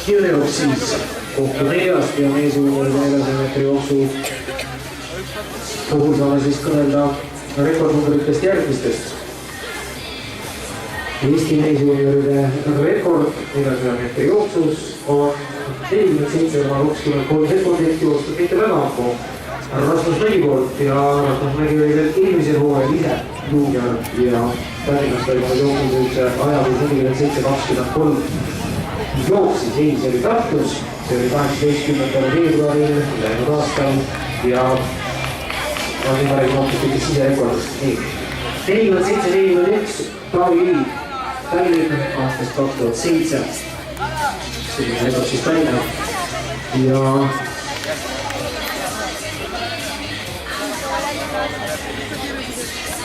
Kirjub siis kokku 4 ja meesjuurde 400 meetri jooksu puhul saame siis kõnelda rekordnumbritest järgmistest. Eesti meesjuurde rekord 400 meetri jooksus on 47,23 sekundit joostud mitte väga ammu Rasmus Mägi poolt ja Rasmus Mägi oli veel eelmisel hooajal ise juunior ja Tallinnas toimunud jooksus ajal 47,23 jooksis, ees oli Tartus, see oli 18. veebruaril läinud aastal ja on võimalik hoopis siserekordist. 47,41 Taavi Liiv, Tallinn aastast 2007. Selline rekord siis Tallinna ja